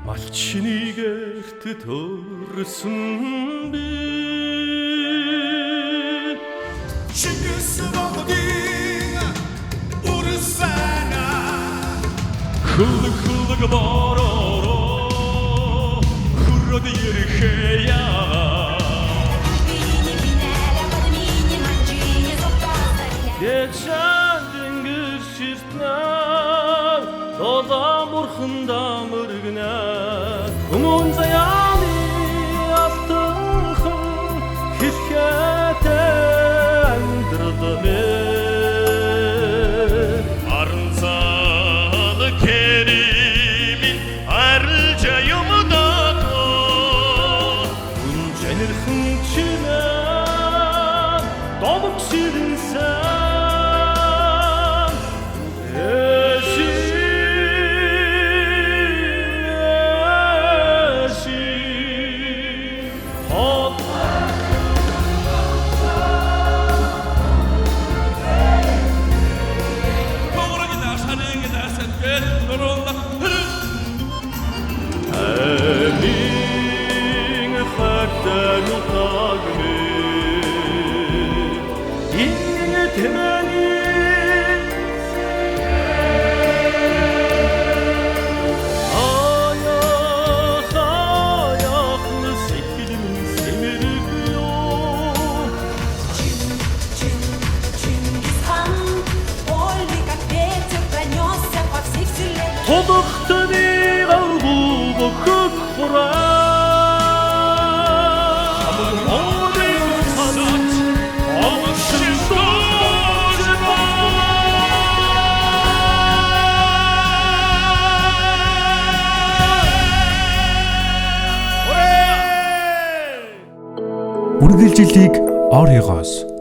Maç nigerti törsün bir Çünkü sıvaldın ursana Kıllık baroro Hurra dir heya Geçen dengir şirtler Doda murhında mırgına Umun zayani astıkhın Hişketen dırdı bir Arınsalı kerimin ayrıca yumuda to Uncenir hınçine Doluk şirinsen Тодықты не қалбу бұқық құра Үргэлжлэлийг оройгоос